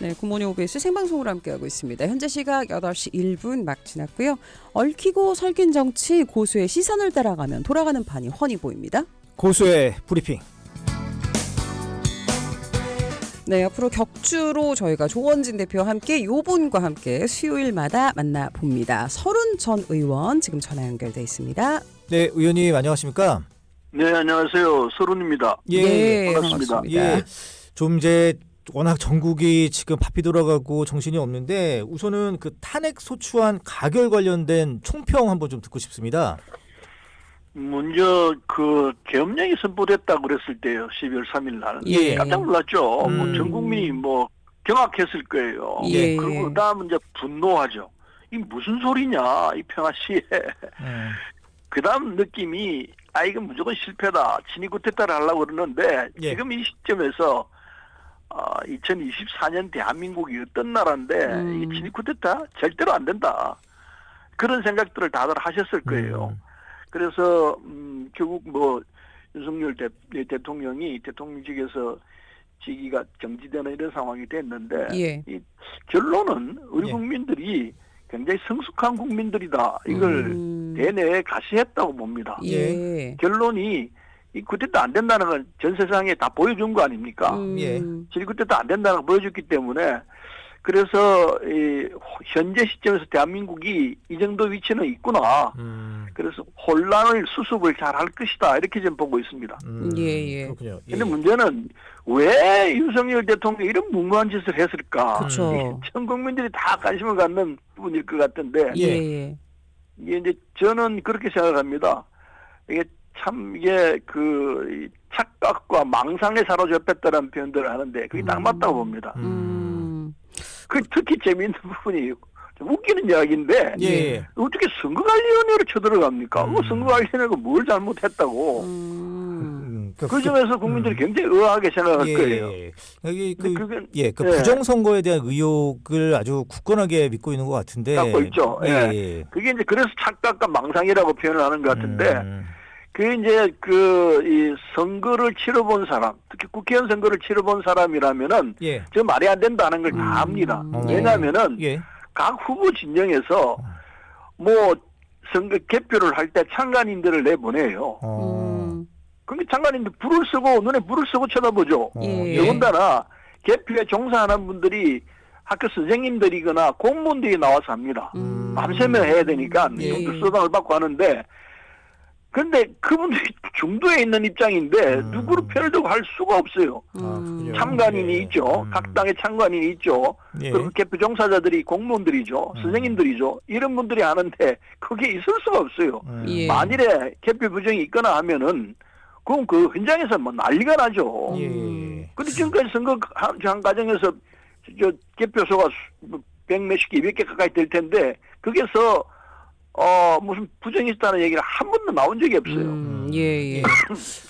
네, 굿모닝 OBS 생방송으로 함께하고 있습니다. 현재 시각 8시 1분 막 지났고요. 얽히고 설킨 정치 고수의 시선을 따라가면 돌아가는 판이 훤히 보입니다. 고수의 브리핑. 네, 앞으로 격주로 저희가 조원진 대표와 함께 요분과 함께 수요일마다 만나봅니다. 서른 전 의원 지금 전화 연결돼 있습니다. 네, 의원님 안녕하십니까? 네, 안녕하세요. 서른입니다. 예, 네, 반갑습니다. 예. 좀 이제 워낙 전국이 지금 바삐 돌아가고 정신이 없는데 우선은 그 탄핵 소추안 가결 관련된 총평 한번 좀 듣고 싶습니다. 먼저 그 계엄령이 선포됐다고 그랬을 때요. 12월 3일 날. 예. 깜짝 놀랐죠. 뭐 전 국민이 뭐 경악했을 거예요. 예. 그리고 그다음 이제 분노하죠. 이 무슨 소리냐, 이 평화 시에. 그다음 느낌이 이건 무조건 실패다. 친위 쿠데타를 하려고 그러는데 예. 지금 이 시점에서 2024년 대한민국이 어떤 나라인데 이게 친위 쿠데타 절대로 안 된다. 그런 생각들을 다들 하셨을 거예요. 그래서 결국 뭐 윤석열 대통령이 대통령직에서 직위가 정지되는 이런 상황이 됐는데 예. 이 결론은 우리 예. 국민들이 굉장히 성숙한 국민들이다. 이걸 대내에 가시했다고 봅니다. 예. 결론이 이 쿠데타 안 된다는 건 전 세상에 다 보여준 거 아닙니까? 예. 질 쿠데타 안 된다는 걸 보여줬기 때문에 그래서 이 현재 시점에서 대한민국이 이 정도 위치는 있구나. 그래서 혼란을 수습을 잘 할 것이다. 이렇게 좀 보고 있습니다. 예. 그렇군요. 근데 문제는 왜 윤석열 대통령이 이런 무모한 짓을 했을까? 그쵸. 전 국민들이 다 관심을 갖는 부분일 것 같은데 예. 이게 이제 저는 그렇게 생각합니다. 이게 그 착각과 망상에 사로잡혔다는 표현들을 하는데 그게 딱 맞다고 봅니다. 그 특히 재미있는 부분이 좀 웃기는 이야기인데 예. 어떻게 선거관리위원회로 쳐들어갑니까? 선거관리위원회가 뭘 잘못했다고? 그 점에서 국민들이 굉장히 의아하게 생각할 거예요. 여기 그게 부정선거에 대한 의혹을 아주 굳건하게 믿고 있는 것 같은데. 갖고 있죠. 예. 그게 이제 그래서 착각과 망상이라고 표현을 하는 것 같은데. 그게 이제 이 선거를 치러본 사람, 특히 국회의원 선거를 치러본 사람이라면은 예. 저 말이 안 된다는 걸 다 압니다. 왜냐하면은 예. 각 후보 진영에서 뭐 선거 개표를 할 때 창간인들을 내보내요. 근데 창간인들 불을 쓰고 눈에 불을 쓰고 쳐다보죠. 예. 더군다나 개표에 종사하는 분들이 학교 선생님들이거나 공무원들이 나와서 합니다. 밤새며 해야 되니까 이분들 수당을 받고 하는데 근데 그분들이 중도에 있는 입장인데 누구를 편을 두고 할 수가 없어요. 참관인이 있죠. 각 당의 참관인이 있죠. 예. 그리고 개표 종사자들이 공무원들이죠. 선생님들이죠. 이런 분들이 하는데 그게 있을 수가 없어요. 예. 만일에 개표 부정이 있거나 하면은 그럼 그 현장에서 뭐 난리가 나죠. 예. 근데 지금까지 선거 한 과정에서 개표소가 100몇십 개, 200개 가까이 될 텐데 거기서 무슨 부정이 있다는 얘기를 한 번도 나온 적이 없어요. 예.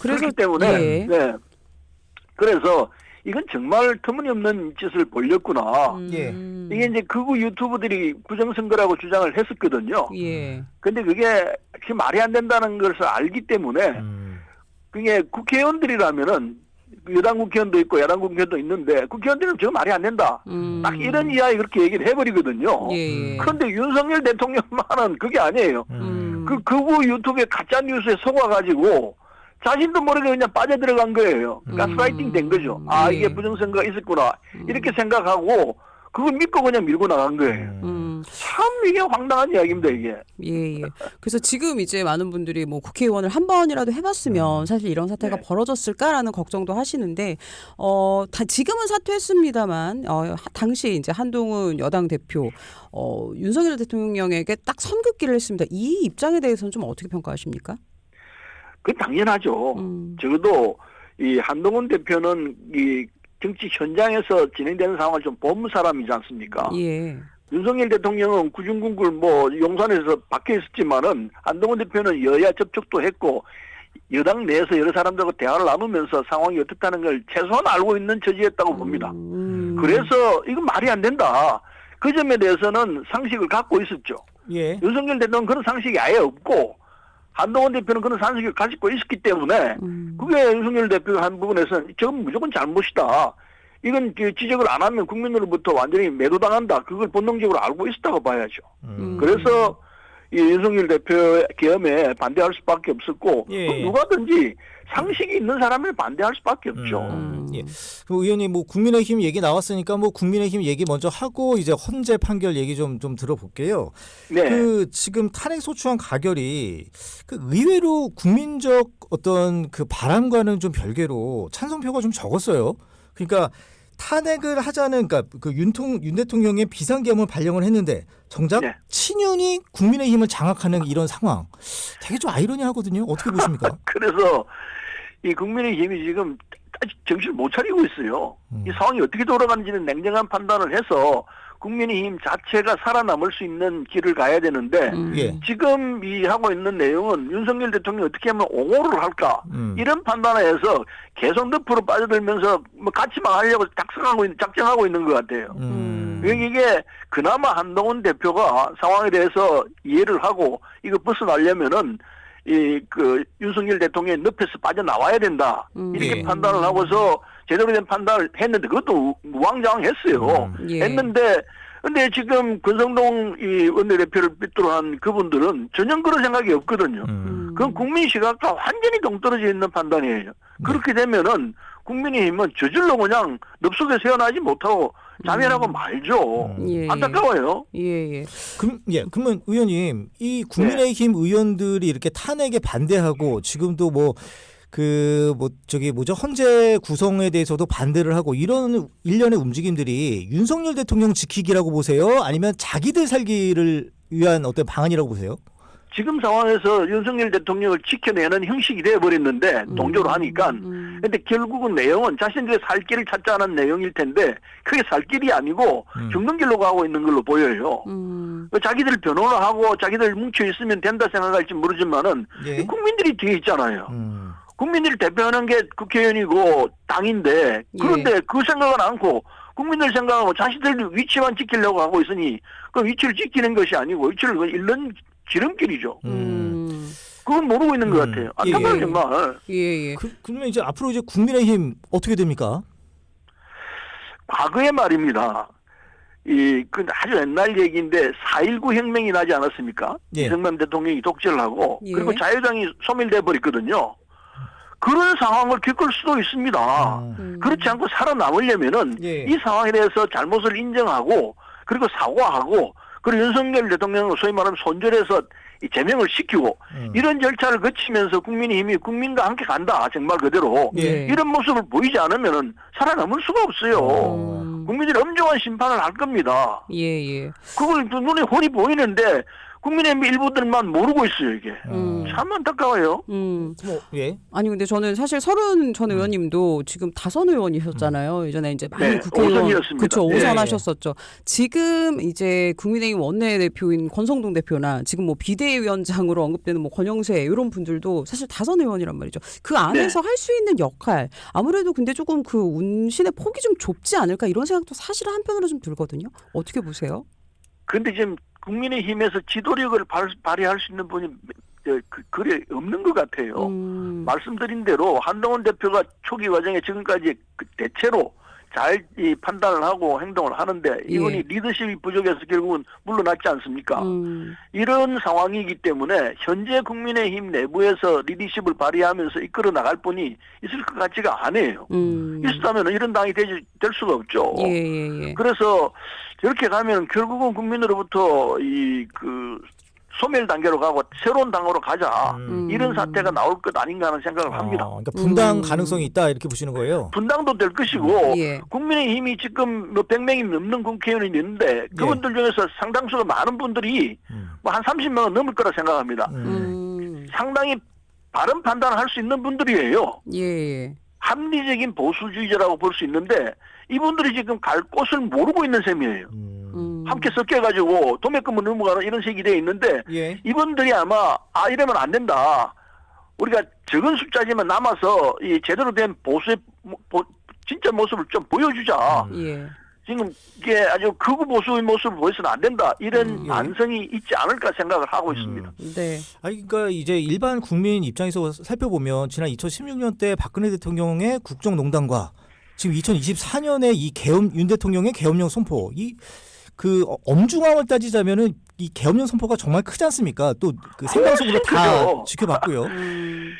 그렇기 때문에 네. 그래서 이건 정말 터무니없는 짓을 벌렸구나. 예. 이게 이제 극우 유튜브들이 부정선거라고 주장을 했었거든요. 예. 근데 그게 말이 안 된다는 것을 알기 때문에 그게 국회의원들이라면은 여당 국회의원도 있고 야당 국회의원도 있는데 국회의원들은 저 말이 안 된다. 딱 이런 이하에 그렇게 얘기를 해버리거든요. 예. 그런데 윤석열 대통령만은 그게 아니에요. 그 극우 유튜브에 가짜 뉴스에 속아가지고 자신도 모르게 그냥 빠져들어간 거예요. 가스라이팅 된 거죠. 이게 부정선거가 있었구나. 이렇게 생각하고 그걸 믿고 그냥 밀고 나간 거예요. 참 이게 황당한 이야기입니다, 이게. 예. 그래서 지금 이제 많은 분들이 뭐 국회의원을 한 번이라도 해봤으면 사실 이런 사태가 네. 벌어졌을까라는 걱정도 하시는데, 지금은 사퇴했습니다만, 당시 이제 한동훈 여당 대표, 윤석열 대통령에게 딱 선긋기를 했습니다. 이 입장에 대해서는 좀 어떻게 평가하십니까? 그 당연하죠. 적어도 이 한동훈 대표는 이 정치 현장에서 진행되는 상황을 좀 본 사람이지 않습니까? 예. 윤석열 대통령은 구중궁굴 뭐 용산에서 박혀 있었지만은 한동훈 대표는 여야 접촉도 했고 여당 내에서 여러 사람들과 대화를 나누면서 상황이 어떻다는 걸 최소한 알고 있는 처지였다고 봅니다. 그래서 이건 말이 안 된다. 그 점에 대해서는 상식을 갖고 있었죠. 예. 윤석열 대통령은 그런 상식이 아예 없고 한동훈 대표는 그런 상식을 가지고 있었기 때문에 그게 윤석열 대표가 한 부분에서는 저건 무조건 잘못이다. 이건 지적을 안 하면 국민으로부터 완전히 매도당한다. 그걸 본능적으로 알고 있었다고 봐야죠. 그래서 이 윤석열 대표의 계엄에 반대할 수밖에 없었고 예. 누가든지 상식이 있는 사람을 반대할 수밖에 없죠. 예. 그 의원님 뭐 국민의힘 얘기 나왔으니까 뭐 국민의힘 얘기 먼저 하고 이제 헌재 판결 얘기 좀 들어볼게요. 네. 그 지금 탄핵 소추안 가결이 그 의외로 국민적 어떤 그 바람과는 좀 별개로 찬성표가 좀 적었어요. 그러니까 탄핵을 하자는 그러니까 그 윤 대통령의 비상계엄을 발령을 했는데 정작 네. 친윤이 국민의힘을 장악하는 이런 상황 되게 좀 아이러니하거든요. 어떻게 보십니까? 그래서 이 국민의힘이 지금 아직 정신을 못 차리고 있어요. 이 상황이 어떻게 돌아가는지는 냉정한 판단을 해서 국민의힘 자체가 살아남을 수 있는 길을 가야 되는데 예. 지금 이 하고 있는 내용은 윤석열 대통령이 어떻게 하면 옹호를 할까 이런 판단을 해서 계속 늪으로 빠져들면서 뭐 같이 망하려고 작정하고 있는 것 같아요. 이게 그나마 한동훈 대표가 상황에 대해서 이해를 하고 이거 벗어나려면은 이 그 윤석열 대통령의 늪에서 빠져나와야 된다 이렇게 예. 판단을 하고서 제대로 된 판단을 했는데 그것도 무왕장했어요. 예. 했는데 근데 지금 권성동 이 원내대표를 삐뚤어 한 그분들은 전혀 그런 생각이 없거든요. 그건 국민 시각과 완전히 동떨어져 있는 판단이에요. 그렇게 되면은 국민의힘은 저절로 그냥 늪속에 새어나지 못하고 자멸하고 말죠. 예. 안타까워요. 예. 그러면 의원님 이 국민의힘 의원들이 이렇게 탄핵에 반대하고 지금도 헌재 구성에 대해서도 반대를 하고 이런 일련의 움직임들이 윤석열 대통령 지키기라고 보세요? 아니면 자기들 살기를 위한 어떤 방안이라고 보세요? 지금 상황에서 윤석열 대통령을 지켜내는 형식이 되어버렸는데 동조를 하니까 근데 결국은 내용은 자신들의 살 길을 찾자는 내용일 텐데 그게 살 길이 아니고 죽는 길로 가고 있는 걸로 보여요. 자기들 변호를 하고 자기들 뭉쳐있으면 된다 생각할지 모르지만은 예. 국민들이 뒤에 있잖아요. 국민들을 대표하는 게 국회의원이고 당인데 그런데 그 생각은 않고 국민들 생각하고 자신들 위치만 지키려고 하고 있으니 그 위치를 지키는 것이 아니고 위치를 잃는 지름길이죠. 그건 모르고 있는 것 같아요. 안타까워요 예. 정말. 예. 그러면 이제 앞으로 이제 국민의힘 어떻게 됩니까? 과거에 말입니다. 그 아주 옛날 얘기인데 4.19 혁명이 나지 않았습니까? 예. 이승만 대통령이 독재를 하고 예. 그리고 자유당이 소멸돼 버렸거든요. 그런 상황을 겪을 수도 있습니다. 그렇지 않고 살아남으려면은 예. 이 상황에 대해서 잘못을 인정하고 그리고 사과하고 그리고 윤석열 대통령을 소위 말하면 손절해서 이 제명을 시키고 이런 절차를 거치면서 국민의힘이 국민과 함께 간다 정말 그대로 예. 이런 모습을 보이지 않으면은 살아남을 수가 없어요. 국민들이 엄중한 심판을 할 겁니다. 예. 그걸 눈에 훤히 보이는데 국민의힘 일부들만 모르고 있어요 이게. 참 안타까워요. 예. 아니 근데 저는 사실 서른 전 의원님도 지금 다선 의원이셨잖아요. 예전에 이제 많이 네, 국회의원 5선이었습니다. 그렇죠. 네. 5선 하셨었죠. 지금 이제 국민의힘 원내대표인 권성동 대표나 지금 뭐 비대위원장으로 언급되는 뭐 권영세 이런 분들도 사실 다선 의원이란 말이죠. 그 안에서 할 수 있는 역할 아무래도 근데 조금 그 운신의 폭이 좀 좁지 않을까 이런 생각도 사실 한편으로 좀 들거든요. 어떻게 보세요? 근데 지금 국민의힘에서 지도력을 발휘할 수 있는 분이 그래 없는 것 같아요. 말씀드린 대로 한동훈 대표가 초기 과정에 지금까지 대체로 잘 이 판단을 하고 행동을 하는데 이분이 리더십이 부족해서 결국은 물러났지 않습니까? 이런 상황이기 때문에 현재 국민의힘 내부에서 리더십을 발휘하면서 이끌어 나갈 분이 있을 것 같지가 않아요. 있었다면 이런 당이 될 수가 없죠. 예. 그래서 저렇게 가면 결국은 국민으로부터 소멸 단계로 가고 새로운 당으로 가자 이런 사태가 나올 것 아닌가 하는 생각을 합니다. 그러니까 분당 가능성이 있다 이렇게 보시는 거예요. 분당도 될 것이고 예. 국민의힘이 지금 뭐 100명이 넘는 국회의원이 있는데 그분들 중에서 상당수가 많은 분들이 뭐 한 30명은 넘을 거라 생각합니다. 상당히 바른 판단을 할 수 있는 분들이에요. 예. 합리적인 보수주의자라고 볼 수 있는데 이분들이 지금 갈 곳을 모르고 있는 셈이에요. 함께 섞여가지고 도매금을 넘어가는 이런 색이 되어 있는데 예. 이분들이 아마 이러면 안 된다. 우리가 적은 숫자지만 남아서 이 제대로 된 보수의 진짜 모습을 좀 보여주자. 예. 지금 이게 아주 극우 보수의 모습을 보여서는 안 된다. 이런 반성이 있지 않을까 생각을 하고 있습니다. 네. 그러니까 이제 일반 국민 입장에서 살펴보면 지난 2016년 때 박근혜 대통령의 국정농단과 지금 2024년에 이 계엄 윤 대통령의 계엄령 선포 그 엄중함을 따지자면은 이 계엄령 선포가 정말 크지 않습니까? 또 그 생방송으로 다 크죠. 지켜봤고요.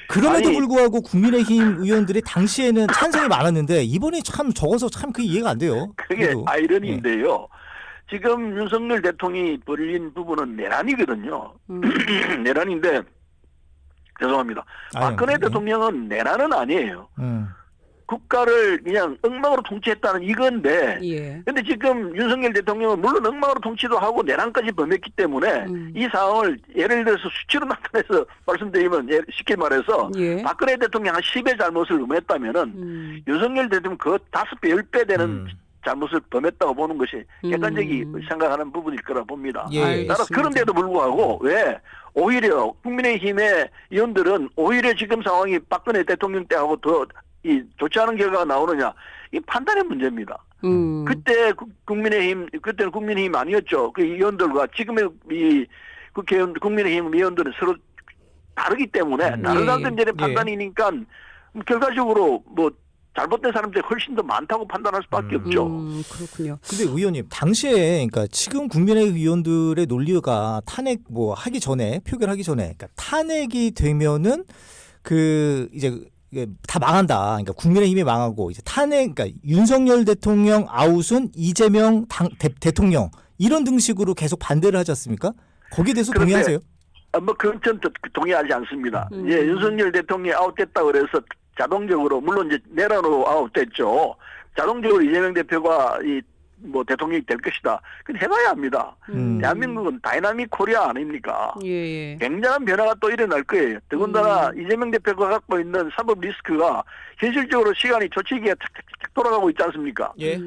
그럼에도 아니, 불구하고 국민의힘 의원들이 당시에는 찬성이 많았는데 이번에 참 적어서 참 그 이해가 안 돼요. 그게 그래도. 아이러니인데요. 지금 윤석열 대통령이 벌린 부분은 내란이거든요. 내란인데 죄송합니다. 아니요. 박근혜 네. 대통령은 내란은 아니에요. 국가를 그냥 엉망으로 통치했다는 이건데 예. 근데 지금 윤석열 대통령은 물론 엉망으로 통치도 하고 내란까지 범했기 때문에 이 상황을 예를 들어서 수치로 나타내서 말씀드리면 쉽게 말해서 예. 박근혜 대통령 한 10의 잘못을 범했다면은 윤석열 대통령 그 5배, 10배 되는 잘못을 범했다고 보는 것이 객관적이 생각하는 부분일 거라 봅니다. 예. 따라서 그런데도 불구하고 왜 오히려 국민의힘의 의원들은 오히려 지금 상황이 박근혜 대통령 때하고 더 좋지 않은 결과가 나오느냐 이 판단의 문제입니다. 그때 그때는 국민의힘 아니었죠. 그 의원들과 지금의 이 국회의원 국민의힘 의원들은 서로 다르기 때문에 다른 사람들의 판단이니까 결과적으로 뭐 잘못된 사람들이 훨씬 더 많다고 판단할 수밖에 없죠. 그렇군요. 근데 의원님 당시에 그러니까 지금 국민의힘 의원들의 논리가 탄핵 뭐 하기 전에 표결하기 전에 그러니까 탄핵이 되면은 그 이제 이게 다 망한다. 그러니까 국민의힘이 망하고 이제 탄핵, 그러니까 윤석열 대통령 아웃은 이재명 대통령 이런 등식으로 계속 반대를 하지 않습니까? 거기에 대해서 동의하세요? 뭐 그건 전 동의하지 않습니다. 예, 윤석열 대통령이 아웃됐다 그래서 자동적으로 물론 이제 내란으로 아웃됐죠. 자동적으로 이재명 대표가 뭐 대통령이 될 것이다. 그건 해봐야 합니다. 대한민국은 다이나믹 코리아 아닙니까? 예. 굉장한 변화가 또 일어날 거예요. 더군다나 이재명 대표가 갖고 있는 사법 리스크가 현실적으로 시간이 조치기가 착착착 돌아가고 있지 않습니까? 예.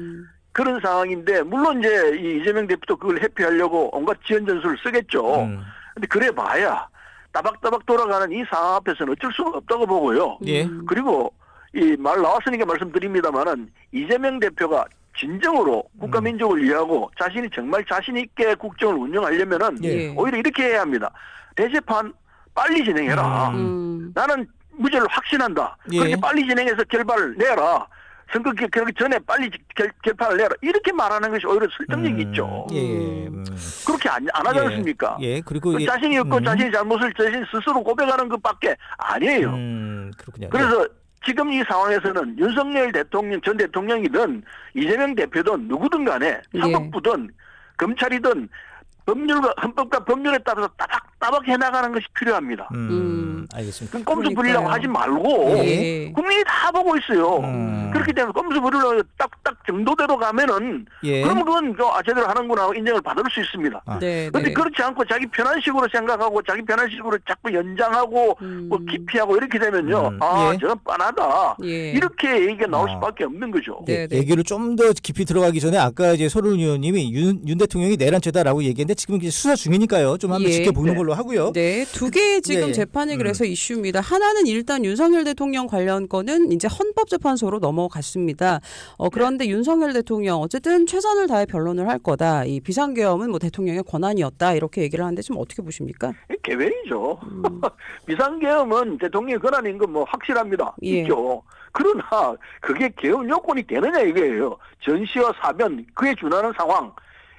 그런 상황인데 물론 이제 이 이재명 대표도 그걸 회피하려고 온갖 지연 전술을 쓰겠죠. 근데 그래 봐야 따박따박 돌아가는 이 상황 앞에서는 어쩔 수가 없다고 보고요. 예. 그리고 이 말 나왔으니까 말씀드립니다만은 이재명 대표가 진정으로 국가 민족을 위하고 자신이 정말 자신 있게 국정을 운영하려면은 예. 오히려 이렇게 해야 합니다. 대재판 빨리 진행해라. 나는 무죄를 확신한다. 예. 그렇게 빨리 진행해서 결과를 내라. 선거 결기 전에 빨리 결판을 내라. 이렇게 말하는 것이 오히려 설득력이 있죠. 예. 그렇게 안 하지 않습니까? 예. 그리고 자신이 없고 자신의 잘못을 자신 스스로 고백하는 것밖에 아니에요. 그렇군요. 그래서 지금 이 상황에서는 윤석열 대통령 전 대통령이든 이재명 대표든 누구든 간에 사법부든 검찰이든 법률과 헌법과 법률에 따라서 따박따박 해나가는 것이 필요합니다. 알겠습니다. 꼼수 부리려고 하지 말고 예. 국민이 다 보고 있어요. 그렇기 때문에 꼼수 부리려고 딱딱 정도대로 가면은 그러면 그건 제대로 하는구나 하고 인정을 받을 수 있습니다. 네. 그런데 그렇지 않고 자기 편한 식으로 생각하고 자기 편한 식으로 자꾸 연장하고 뭐 기피하고 이렇게 되면요. 저건 뻔하다. 예. 이렇게 얘기가 나올 수밖에 없는 거죠. 네. 얘기를 좀 더 깊이 들어가기 전에 아까 이제 서른 의원님이 윤 대통령이 내란죄다라고 얘기했는데 지금 이제 수사 중이니까요. 좀 한번 지켜보는 걸로 하고요. 네, 두 개의 지금 예. 재판이 그래서 이슈입니다. 하나는 일단 윤석열 대통령 관련 건은 이제 헌법재판소로 넘어갔습니다. 그런데 윤석열 대통령 어쨌든 최선을 다해 변론을 할 거다. 이 비상계엄은 뭐 대통령의 권한이었다. 이렇게 얘기를 하는데 좀 어떻게 보십니까? 개변이죠. 비상계엄은 대통령의 권한인 건 뭐 확실합니다. 예. 있죠. 그러나 그게 계엄 요건이 되느냐 이거예요. 전시와 사변 그에 준하는 상황.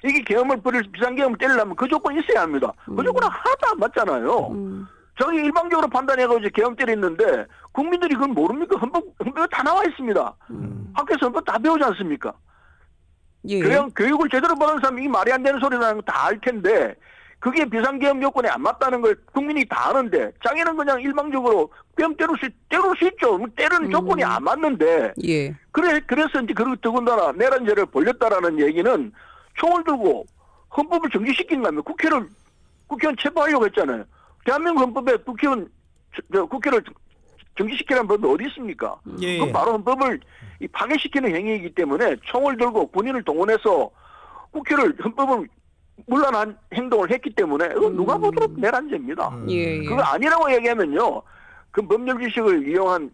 이게 계엄을 비상계엄을 때리려면 그 조건이 있어야 합니다. 그 조건은 하나도 안 맞잖아요. 저기 일방적으로 판단해가지고 이제 계엄 때렸는데 국민들이 그건 모릅니까? 헌법에 다 나와 있습니다. 학교에서 헌법 다 배우지 않습니까? 예. 교육을 제대로 받은 사람이 이 말이 안 되는 소리라는 거 다 알 텐데 그게 비상계엄 요건에 안 맞다는 걸 국민이 다 아는데 자기는 그냥 일방적으로 계엄 때릴 수 있죠. 때리는 조건이 안 맞는데 예. 그래서 이제 그리고 더군다나 내란죄를 벌렸다라는 얘기는 총을 들고 헌법을 정지시킨 거면 국회의원 체포하려고 했잖아요. 대한민국 헌법에 국회를 정지시키라는 법이 어디 있습니까? 예. 그건 바로 헌법을 파괴시키는 행위이기 때문에 총을 들고 군인을 동원해서 헌법을 문란한 행동을 했기 때문에 그건 누가 보도록 내란죄입니다. 예. 그거 아니라고 얘기하면요. 그 법률 지식을 이용한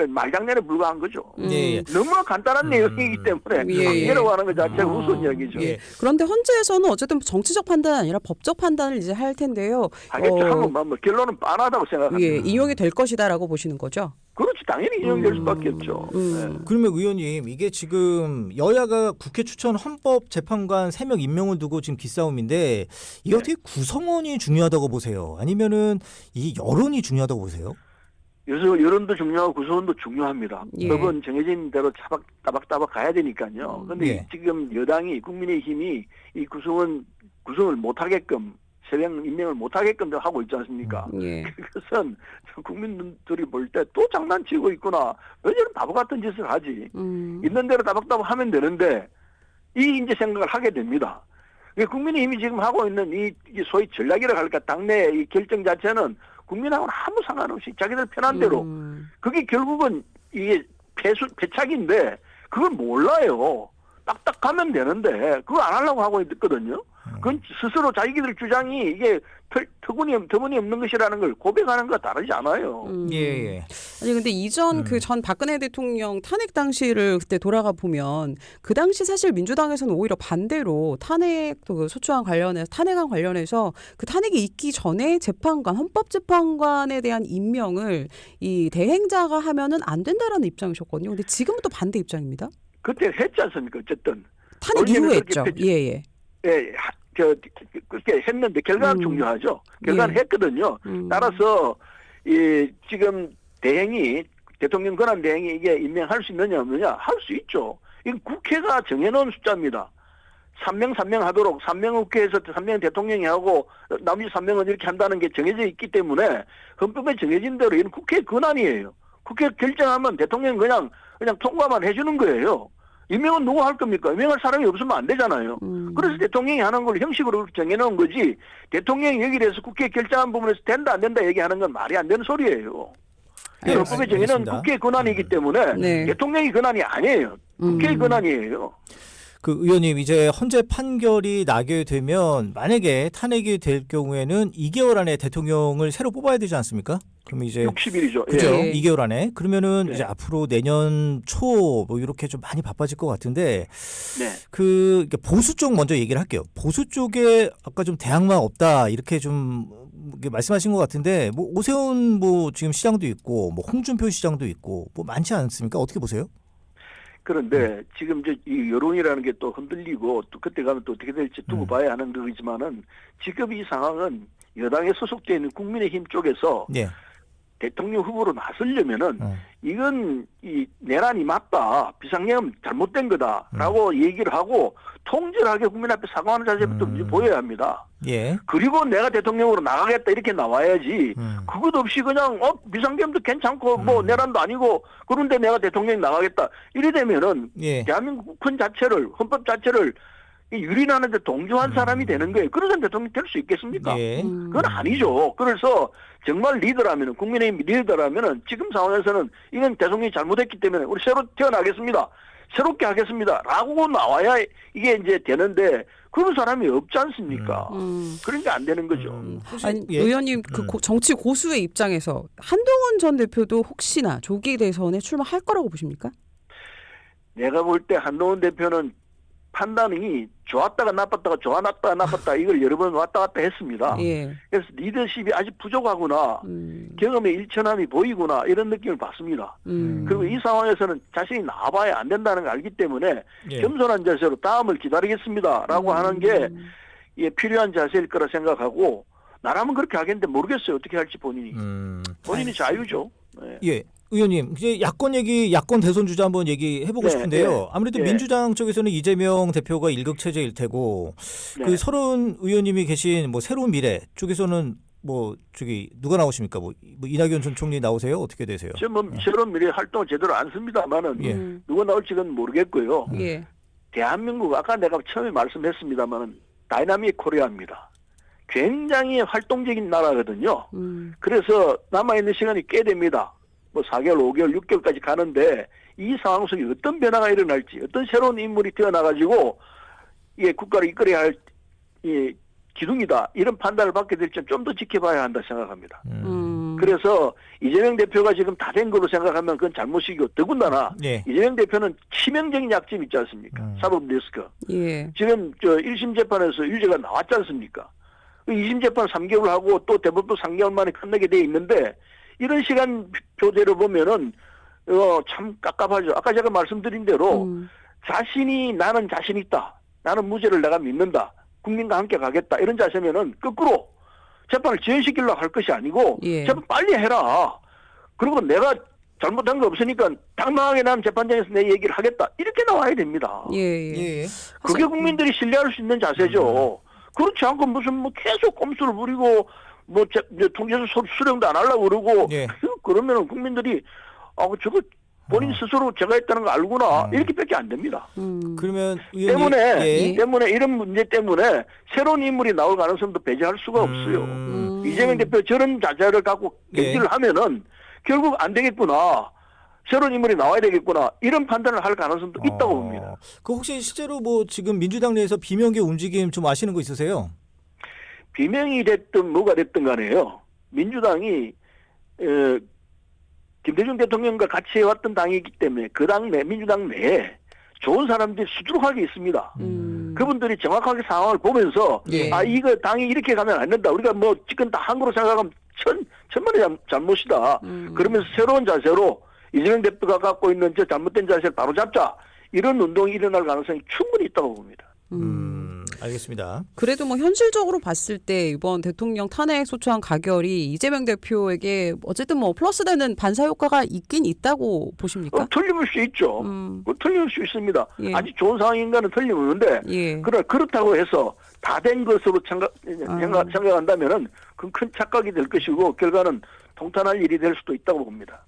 말장난에 불과한 거죠. 예. 너무나 간단한 내용이기 때문에 이라고 하는 것 자체가 우스운 이야기죠. 예. 그런데 헌재에서는 어쨌든 정치적 판단이 아니라 법적 판단을 이제 할 텐데요. 하겠죠. 한번 결론은 뻔하다고 생각합니다. 예, 인용이 될 것이다라고 보시는 거죠? 그렇죠. 당연히 인용될 수밖에 없죠. 네. 그러면 의원님 이게 지금 여야가 국회 추천 헌법재판관 3명 임명을 두고 지금 기싸움인데 이게 어떻게 구성원이 중요하다고 보세요? 아니면은 이 여론이 중요하다고 보세요? 요새 여론도 중요하고 구성원도 중요합니다. 예. 법은 정해진 대로 따박따박 가야 되니까요. 그런데 예. 지금 여당이 국민의힘이 이 구성을 못하게끔 세명 임명을 못하게끔 하고 있지 않습니까? 예. 그것은 국민들이 볼 때 또 장난치고 있구나. 왜 저런 바보 같은 짓을 하지? 있는 대로 따박따박 하면 되는데 이 이제 생각을 하게 됩니다. 국민의힘이 지금 하고 있는 이 소위 전략이라고 할까 당내 이 결정 자체는 국민하고는 아무 상관없이 자기들 편한 대로 그게 결국은 이게 패착인데 그걸 몰라요. 딱딱 가면 되는데 그거 안 하려고 하고 있거든요. 그건 스스로 자기들 주장이 이게 터무니없는 것이라는 걸 고백하는 것과 다르지 않아요. 예. 아니 근데 이전 그 전 박근혜 대통령 탄핵 당시를 그때 돌아가 보면 그 당시 사실 민주당에서는 오히려 반대로 탄핵 그 소추안 관련해서 탄핵안 관련해서 그 탄핵이 있기 전에 재판관 헌법재판관에 대한 임명을 이 대행자가 하면은 안 된다라는 입장이셨거든요. 근데 지금은 또 반대 입장입니다. 그때 했지 않습니까? 어쨌든 탄핵 이후에 했죠. 예. 그렇게 했는데 결과는 중요하죠. 결과는 예. 했거든요. 따라서 지금 대통령 권한 대행이 이게 임명할 수 있느냐 없느냐 할 수 있죠. 이건 국회가 정해놓은 숫자입니다. 3명 하도록 3명 국회에서 3명 대통령이 하고 나머지 3명은 이렇게 한다는 게 정해져 있기 때문에 헌법에 정해진 대로 이건 국회 권한이에요. 국회 결정하면 대통령이 그냥 통과만 해주는 거예요. 임명은 누가 할 겁니까? 임명할 사람이 없으면 안 되잖아요. 그래서 대통령이 하는 걸 형식으로 정해놓은 거지 대통령이 여기에 대해서 국회 결정한 부분에서 된다 안 된다 얘기하는 건 말이 안 되는 소리예요. 헌법에 정해놓은 국회 권한이기 때문에 네. 대통령의 권한이 아니에요. 국회의 권한이에요. 그 의원님 이제 헌재 판결이 나게 되면 만약에 탄핵이 될 경우에는 2개월 안에 대통령을 새로 뽑아야 되지 않습니까? 그럼 이제 60일이죠. 그죠? 예. 2개월 안에 그러면은 네. 이제 앞으로 내년 초 뭐 이렇게 좀 많이 바빠질 것 같은데 네. 그 보수 쪽 먼저 얘기를 할게요. 보수 쪽에 아까 좀 대항마 없다 이렇게 좀 말씀하신 것 같은데 뭐 오세훈 뭐 지금 시장도 있고 뭐 홍준표 시장도 있고 뭐 많지 않습니까? 어떻게 보세요? 그런데 지금 이제 이 여론이라는 게 또 흔들리고 또 그때 가면 또 어떻게 될지 두고 봐야 하는 거지만은 지금 이 상황은 여당에 소속되어 있는 국민의힘 쪽에서 예. 대통령 후보로 나서려면은 이건 이 내란이 맞다, 비상계엄 잘못된 거다라고 얘기를 하고 통절하게 국민 앞에 사과하는 자세부터 보여야 합니다. 예. 그리고 내가 대통령으로 나가겠다 이렇게 나와야지 그것 없이 그냥 비상계엄도 괜찮고 뭐 내란도 아니고 그런데 내가 대통령 나가겠다 이래 되면은 예. 대한민국 국헌 자체를 헌법 자체를 유린하는데 동조한 사람이 되는 거예요. 그래서 대통령 될 수 있겠습니까? 예. 그건 아니죠. 그래서 정말 리더라면은 국민의힘 리더라면은 지금 상황에서는 이건 대통령이 잘못했기 때문에 우리 새로 태어나겠습니다. 새롭게 하겠습니다.라고 나와야 이게 이제 되는데 그런 사람이 없지 않습니까? 그러니까 안 되는 거죠. 아니 예. 의원님 그 정치 고수의 입장에서 한동훈 전 대표도 혹시나 조기 대선에 출마할 거라고 보십니까? 내가 볼 때 한동훈 대표는 판단이 좋았다가 나빴다가 좋았다가 나빴다 이걸 여러 번 왔다 갔다 했습니다. 예. 그래서 리더십이 아직 부족하구나. 경험의 일천함이 보이구나 이런 느낌을 받습니다. 그리고 이 상황에서는 자신이 나와봐야 안 된다는 걸 알기 때문에 예. 겸손한 자세로 다음을 기다리겠습니다. 라고 하는 게 필요한 자세일 거라 생각하고 나라면 그렇게 하겠는데 모르겠어요. 어떻게 할지 본인이. 본인이 자유죠. 네. 예. 의원님, 이제 야권 대선 주자 한번 얘기해보고 네, 싶은데요. 네. 아무래도 네. 민주당 쪽에서는 이재명 대표가 일극체제일 테고, 네. 그 서른 의원님이 계신 뭐 새로운 미래 쪽에서는 뭐 누가 나오십니까? 뭐 이낙연 전 총리 나오세요? 어떻게 되세요? 새로운 미래 활동을 제대로 안 씁니다만은 예. 누가 나올지는 모르겠고요. 예. 대한민국 아까 내가 처음에 말씀했습니다만은 다이나믹 코리아입니다. 굉장히 활동적인 나라거든요. 그래서 남아있는 시간이 꽤 됩니다. 뭐 4개월, 5개월, 6개월까지 가는데 이 상황 속에 어떤 변화가 일어날지 어떤 새로운 인물이 태어나가지고 이게 국가를 이끌어야 할 이 기둥이다. 이런 판단을 받게 될지 좀 더 지켜봐야 한다 생각합니다. 그래서 이재명 대표가 지금 다 된 걸로 생각하면 그건 잘못이고 더군다나 예. 이재명 대표는 치명적인 약점이 있지 않습니까? 사법 리스크. 예. 지금 1심 재판에서 유죄가 나왔지 않습니까? 2심 재판 3개월 하고 또 대법도 3개월 만에 끝내게 돼 있는데 이런 시간 표대로 보면은 참 깝깝하죠. 아까 제가 말씀드린 대로 나는 자신 있다. 나는 무죄를 내가 믿는다. 국민과 함께 가겠다. 이런 자세면은 거꾸로 재판을 지연시키려고 할 것이 아니고 예. 재판 빨리 해라. 그리고 내가 잘못한 거 없으니까 당당하게 난 재판장에서 내 얘기를 하겠다. 이렇게 나와야 됩니다. 예. 예. 그게 국민들이 신뢰할 수 있는 자세죠. 그렇지 않고 무슨 뭐 계속 꼼수를 부리고 뭐 통제소 수령도 안 하려고 그러고 예. 그러면은 국민들이 저거 본인 스스로 제가 했다는 거 알구나 이렇게밖에 안 됩니다. 그러면 의원님 때문에 이런 문제 때문에 새로운 인물이 나올 가능성도 배제할 수가 없어요. 이재명 대표 저런 자세를 갖고 경기를 하면은 결국 안 되겠구나. 새로운 인물이 나와야 되겠구나. 이런 판단을 할 가능성도 있다고 봅니다. 그 혹시 실제로 뭐 지금 민주당 내에서 비명계 움직임 좀 아시는 거 있으세요? 비명이 됐든 뭐가 됐든 간에요. 민주당이 김대중 대통령과 같이 해왔던 당이기 때문에 그 당 내 민주당 내에 좋은 사람들이 수두룩하게 있습니다. 그분들이 정확하게 상황을 보면서 예. 이거 당이 이렇게 가면 안 된다. 우리가 뭐 지금 다 한 거로 생각하면 천만의 잘못이다. 그러면서 새로운 자세로 이재명 대표가 갖고 있는 저 잘못된 자세를 바로 잡자. 이런 운동이 일어날 가능성이 충분히 있다고 봅니다. 알겠습니다. 그래도 뭐 현실적으로 봤을 때 이번 대통령 탄핵 소추안 가결이 이재명 대표에게 어쨌든 뭐 플러스되는 반사 효과가 있긴 있다고 보십니까? 틀림을 수 있죠. 틀림을 수 있습니다. 예. 아주 좋은 상황인가는 틀림없는데 예. 그렇다고 해서 다 된 것으로 생각한다면은 그건 큰 착각이 될 것이고 결과는 통탄할 일이 될 수도 있다고 봅니다.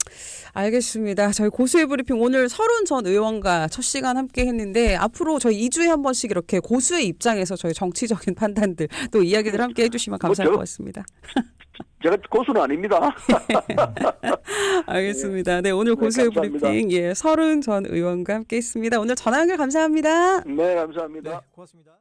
알겠습니다. 저희 고수의 브리핑 오늘 서른 전 의원과 첫 시간 함께 했는데 앞으로 저희 2주에 한 번씩 이렇게 고수의 입장에서 저희 정치적인 판단들 또 이야기들 함께 해주시면 감사할 것 같습니다. 제가 고수는 아닙니다. 알겠습니다. 네, 오늘 고수의 감사합니다. 브리핑 서른 전 의원과 함께 했습니다. 오늘 전화 연결 감사합니다. 네, 감사합니다. 고맙습니다.